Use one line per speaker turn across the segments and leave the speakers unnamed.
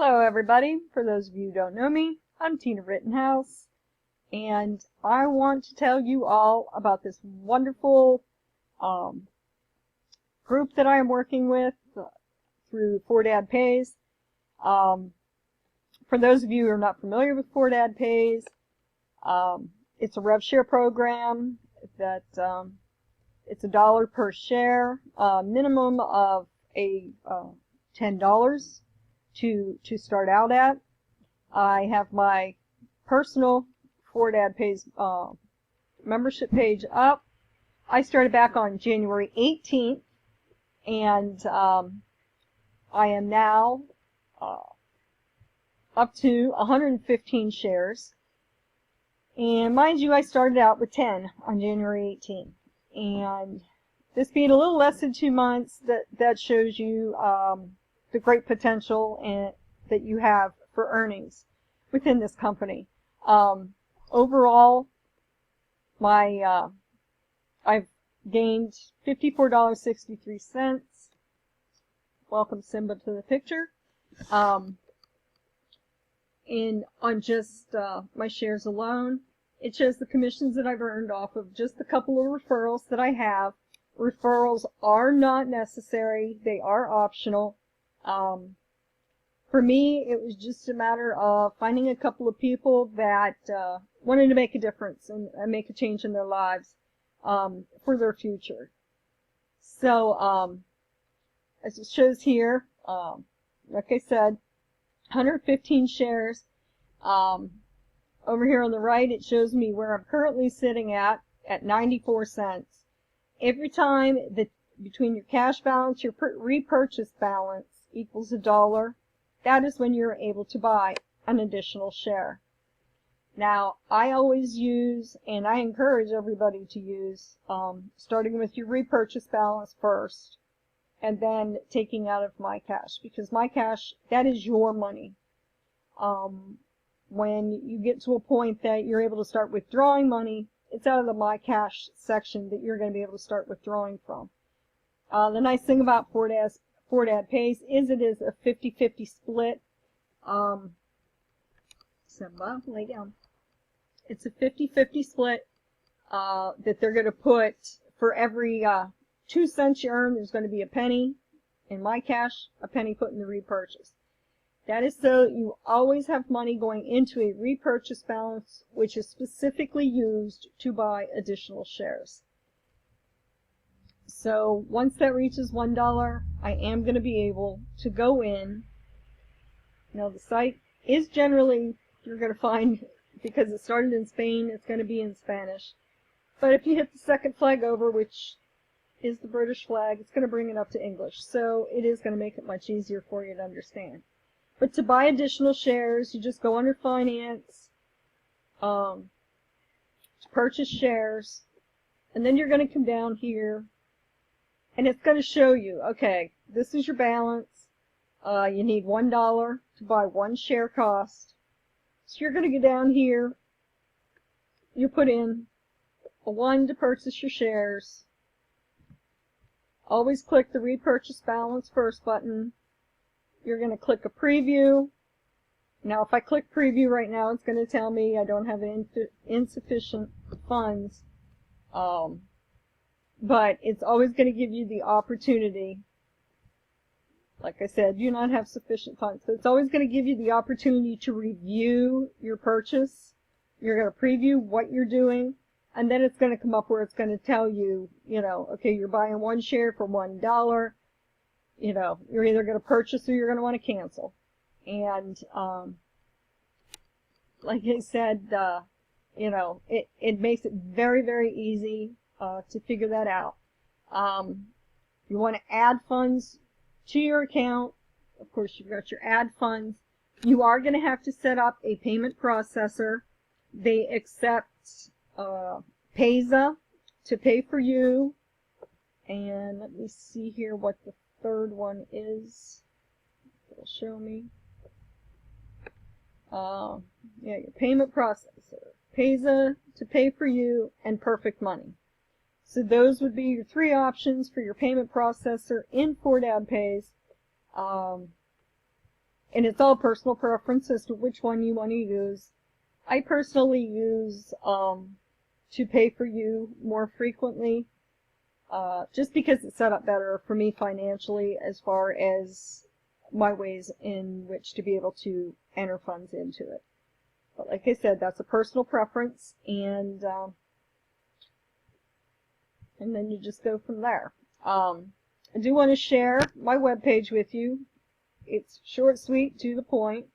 Hello everybody, for those of you who don't know me, I'm Tina Rittenhouse, and I want to tell you all about this wonderful group that I am working with through 4Dad Pays. For those of you who are not familiar with 4Dad Pays, it's a rev share program that it's $1 per share, minimum of $10 to start out at. I have my personal 4Dad Pays membership page up. I started back on January 18th, and I am now up to 115 shares. And mind you, I started out with 10 on January 18th. And this being a little less than 2 months, that shows you the great potential that you have for earnings within this company. Overall, I've gained $54.63. Welcome Simba to the picture. And on just my shares alone, it shows the commissions that I've earned off of just a couple of referrals that I have. Referrals are not necessary. They are optional. For me, it was just a matter of finding a couple of people that wanted to make a difference and make a change in their lives for their future. So, as it shows here, like I said, 115 shares. Over here on the right, it shows me where I'm currently sitting at 94 cents. Every time that between your cash balance, your repurchase balance equals $1, that is when you're able to buy an additional share. Now, I always use, and I encourage everybody to use, starting with your repurchase balance first, and then taking out of my cash, because my cash, that is your money. When you get to a point that you're able to start withdrawing money, it's out of the My Cash section that you're going to be able to start withdrawing from. The nice thing about 4Dad Pays is it is a 50-50 split. Simba, lay down. It's a 50-50 split that they're going to put for every 2 cents you earn, there's going to be a penny in My Cash, a penny put in the repurchase. That is so you always have money going into a repurchase balance, which is specifically used to buy additional shares. So once that reaches $1, I am going to be able to go in. Now the site is generally, you're going to find, because it started in Spain, it's going to be in Spanish. But if you hit the second flag over, which is the British flag, it's going to bring it up to English. So it is going to make it much easier for you to understand. But to buy additional shares, you just go under Finance, to purchase shares, and then you're going to come down here, and it's going to show you, okay, this is your balance. You need $1 to buy 1 share cost. So you're going to go down here, you put in a 1 to purchase your shares. Always click the repurchase balance first button. You're going to click a preview. Now if I click preview right now, it's going to tell me I don't have insufficient funds. But it's always going to give you the opportunity. Like I said, do not have sufficient funds. So it's always going to give you the opportunity to review your purchase. You're going to preview what you're doing. And then it's going to come up where it's going to tell you, okay, you're buying 1 share for $1. You're either going to purchase or you're going to want to cancel. And, like I said, it makes it very, very easy, to figure that out. You want to add funds to your account. Of course, you've got your add funds. You are going to have to set up a payment processor. They accept, Payza to pay for you. And let me see here what the third one is. It'll show me. Yeah, your payment processor, Payza to pay for you, and Perfect Money. So those would be your 3 options for your payment processor in 4Dad Pays. and it's all personal preference as to which one you want to use. I personally use To Pay For You more frequently, just because it's set up better for me financially as far as my ways in which to be able to enter funds into it. But like I said, that's a personal preference, and then you just go from there. I do want to share my webpage with you. It's short, sweet, to the point.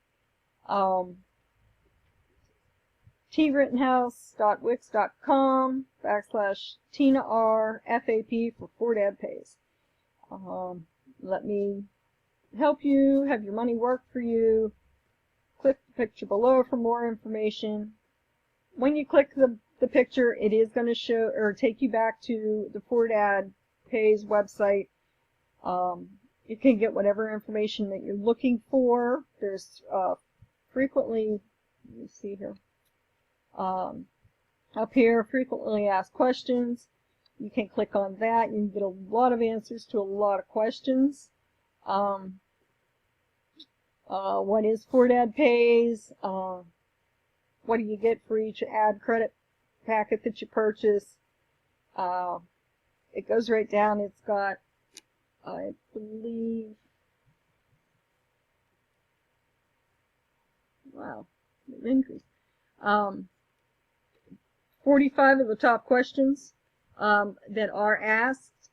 trittenhouse.wix.com/TinaRFAP for Fort Ed Pays. Let me help you have your money work for you. Click the picture below for more information. When you click the picture, it is going to show or take you back to the Fort Ed Pays website. You can get whatever information that you're looking for. There's frequently, let me see here, up here, frequently asked questions. You can click on that. You can get a lot of answers to a lot of questions. What is Fort Ed Pays? What do you get for each ad credit packet that you purchase? It goes right down. It's got, I believe, wow, it increased. 45 of the top questions that are asked.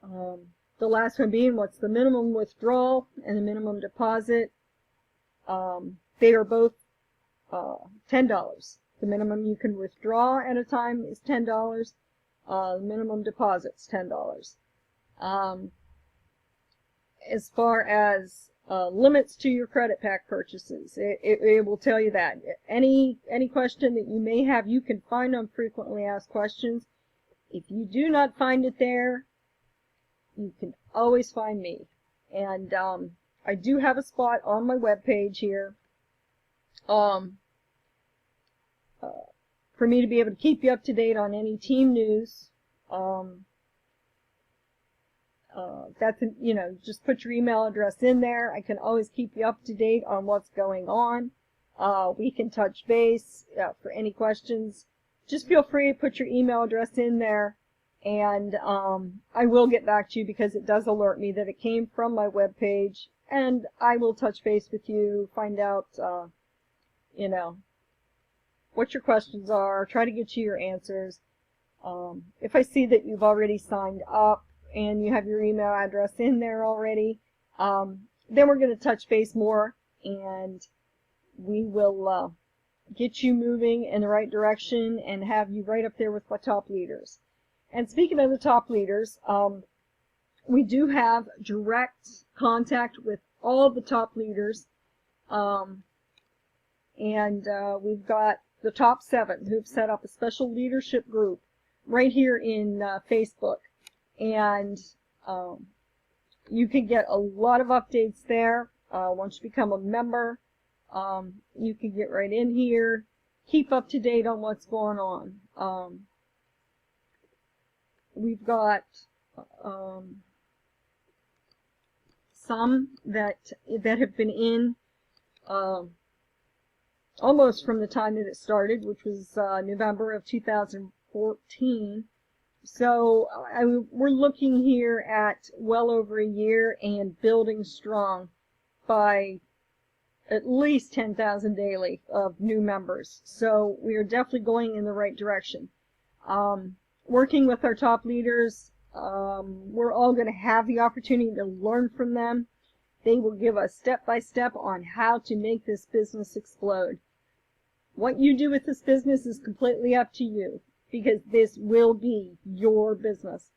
The last one being, what's the minimum withdrawal and the minimum deposit? They are both $10. The minimum you can withdraw at a time is $10. The minimum deposit's $10. As far as limits to your credit pack purchases, it will tell you that. Any question that you may have, you can find on frequently asked questions. If you do not find it there, you can always find me. And I do have a spot on my webpage here for me to be able to keep you up to date on any team news. That's, just put your email address in there. I can always keep you up to date on what's going on. We can touch base for any questions. Just feel free to put your email address in there, and I will get back to you because it does alert me that it came from my webpage, and I will touch base with you, find out, what your questions are, try to get you your answers. If I see that you've already signed up and you have your email address in there already, then we're going to touch base more, and we will get you moving in the right direction and have you right up there with my top leaders. And speaking of the top leaders, we do have direct contact with all the top leaders, and we've got the top 7 who've set up a special leadership group right here in Facebook. And you can get a lot of updates there. Once you become a member, you can get right in here, keep up to date on what's going on. We've got some that have been in almost from the time that it started, which was November of 2014. So we're looking here at well over a year and building strong by at least 10,000 daily of new members. So we are definitely going in the right direction. Working with our top leaders, we're all going to have the opportunity to learn from them. They will give us step-by-step on how to make this business explode. What you do with this business is completely up to you, because this will be your business.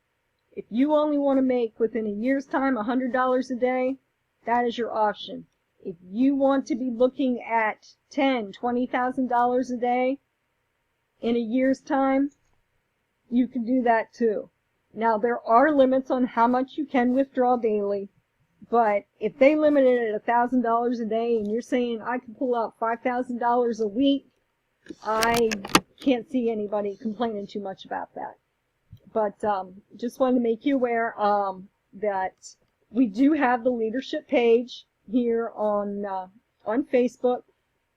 If you only want to make, within a year's time, $100 a day, that is your option. If you want to be looking at $10,000, $20,000 a day in a year's time, you can do that too. Now, there are limits on how much you can withdraw daily, but if they limit it at $1,000 a day and you're saying I can pull out $5,000 a week, I can't see anybody complaining too much about that. But just wanted to make you aware that we do have the leadership page here on Facebook,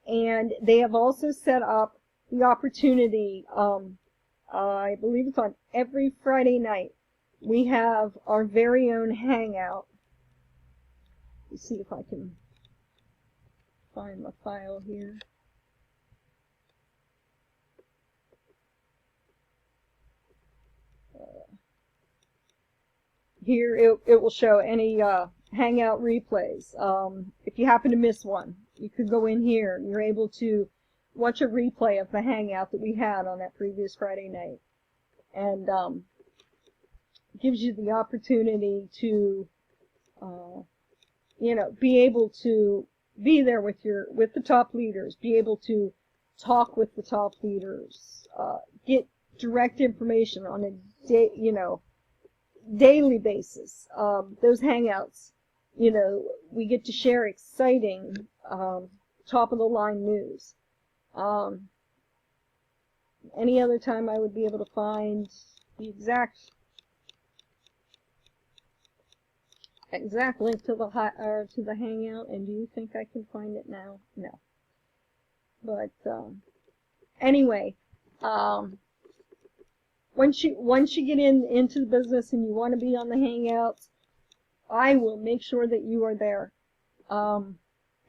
and they have also set up the opportunity. I believe it's on every Friday night. We have our very own hangout. Let's see if I can find my file here. Here it will show any hangout replays. If you happen to miss one, you could go in here and you're able to watch a replay of the hangout that we had on that previous Friday night. And gives you the opportunity to be able to be there with the top leaders, be able to talk with the top leaders, get direct information on a daily basis. Those hangouts, we get to share exciting top of the line news. Any other time I would be able to find the exact link to the hangout, and do you think I can find it now? No. But anyway, once you get into the business and you want to be on the hangouts, I will make sure that you are there.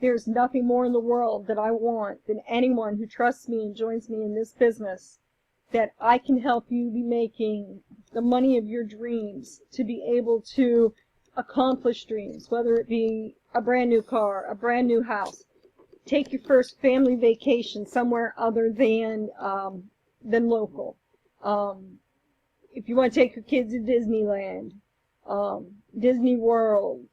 There's nothing more in the world that I want than anyone who trusts me and joins me in this business, that I can help you be making the money of your dreams, to be able to accomplish dreams, whether it be a brand new car, a brand new house, take your first family vacation somewhere other than local. If you want to take your kids to Disneyland, Disney World,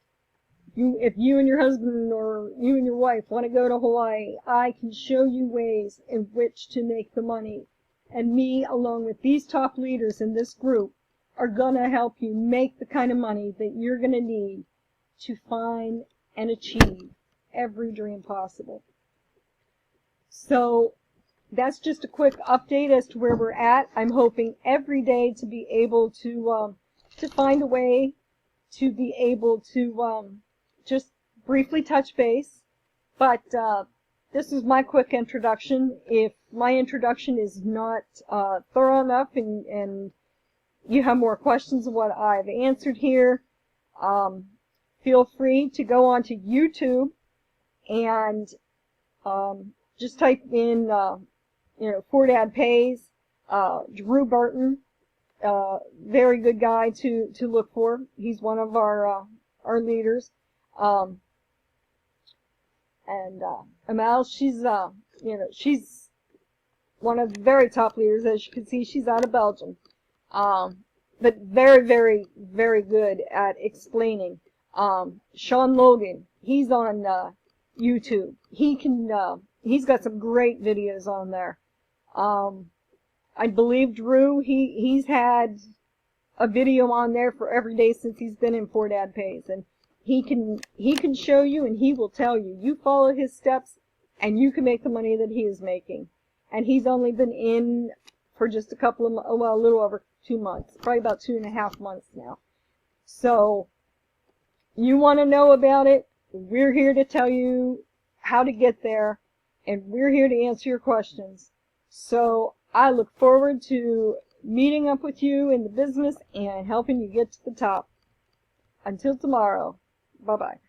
if you and your husband or you and your wife want to go to Hawaii, I can show you ways in which to make the money. And me, along with these top leaders in this group, are going to help you make the kind of money that you're going to need to find and achieve every dream possible. So that's just a quick update as to where we're at. I'm hoping every day to be able to find a way to be able to just briefly touch base. But this is my quick introduction. If my introduction is not thorough enough and you have more questions of what I've answered here, feel free to go onto YouTube and just type in Poor Dad Pays, Drew Burton, very good guy to look for. He's one of our leaders. And Amal, she's one of the very top leaders. As you can see, she's out of Belgium. But very, very, very good at explaining. Sean Logan, he's on YouTube. He's got some great videos on there. I believe Drew, he's had a video on there for every day since he's been in Poor Dad Pays, and he can show you, and he will tell you. You follow his steps, and you can make the money that he is making. And he's only been in for just a little over 2 months, probably about 2.5 months now. So, you want to know about it, we're here to tell you how to get there, and we're here to answer your questions. So, I look forward to meeting up with you in the business and helping you get to the top. Until tomorrow, bye-bye.